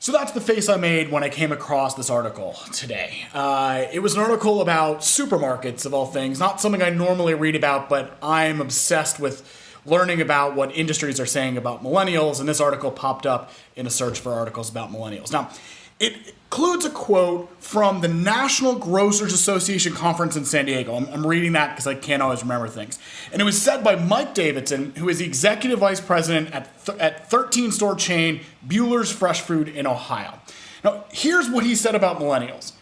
So that's the face I made when I came across this article today. It was an article about supermarkets, of all things, not something I normally read about, but I'm obsessed with learning about what industries are saying about millennials, and this article popped up in a search for articles about millennials. Now, it includes a quote from the National Grocers Association conference in San Diego. I'm reading that because I can't always remember things. And it was said by Mike Davidson, who is the executive vice president at 13-store chain Bueller's Fresh Food in Ohio. Now, here's what he said about millennials.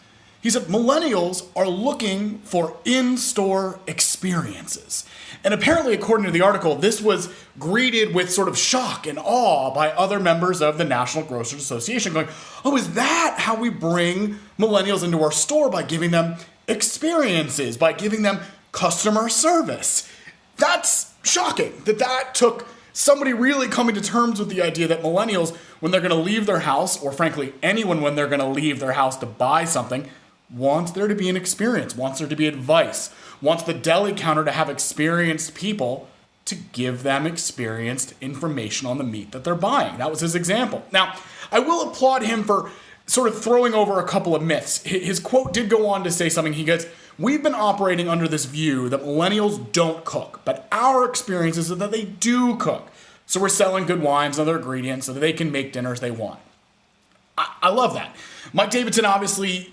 He said, millennials are looking for in-store experiences. And apparently, according to the article, this was greeted with sort of shock and awe by other members of the National Grocers Association going, oh, is that how we bring millennials into our store? By giving them experiences, by giving them customer service. That's shocking that took somebody really coming to terms with the idea that millennials, when they're going to leave their house, or frankly, anyone when they're going to leave their house to buy something, wants there to be an experience, wants there to be advice, wants the deli counter to have experienced people to give them experienced information on the meat that they're buying. That was his example. Now, I will applaud him for sort of throwing over a couple of myths. His quote did go on to say something. He goes, we've been operating under this view that millennials don't cook, but our experience is that they do cook. So we're selling good wines and other ingredients so that they can make dinners they want. I love that. Mike Davidson obviously,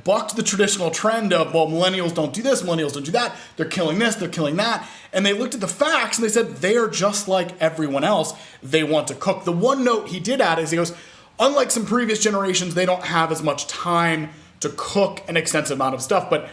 bucked the traditional trend of, well, millennials don't do this, millennials don't do that, they're killing this, they're killing that. And they looked at the facts and they said they are just like everyone else. They want to cook. The one note he did add is he goes, unlike some previous generations, they don't have as much time to cook an extensive amount of stuff. But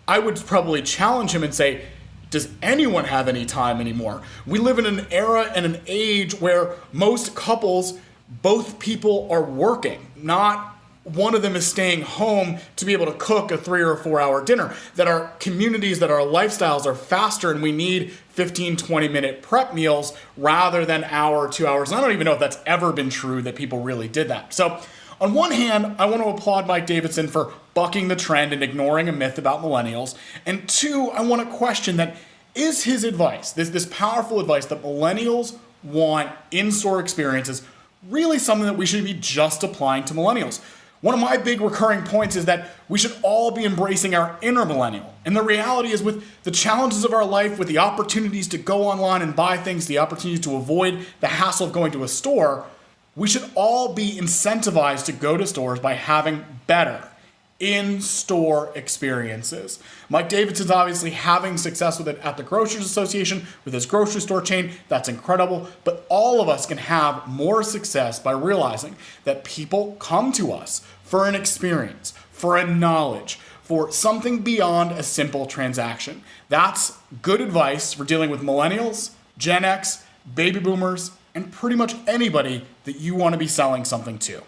I would probably challenge him and say, does anyone have any time anymore? We live in an era and an age where most couples, both people are working, not one of them is staying home to be able to cook a 3 or 4 hour dinner. That our communities, that our lifestyles are faster and we need 15, 20 minute prep meals rather than hour, 2 hours. And I don't even know if that's ever been true that people really did that. So on one hand, I want to applaud Mike Davidson for bucking the trend and ignoring a myth about millennials. And two, I want to question that is his advice, this powerful advice that millennials want in-store experiences, really something that we should be just applying to millennials? One of my big recurring points is that we should all be embracing our inner millennial. And the reality is, with the challenges of our life, with the opportunities to go online and buy things, the opportunities to avoid the hassle of going to a store, we should all be incentivized to go to stores by having better in-store experiences. Mike Davidson's obviously having success with it at the Grocers Association, with his grocery store chain. That's incredible. But all of us can have more success by realizing that people come to us for an experience, for a knowledge, for something beyond a simple transaction. That's good advice for dealing with millennials, Gen X, baby boomers, and pretty much anybody that you want to be selling something to.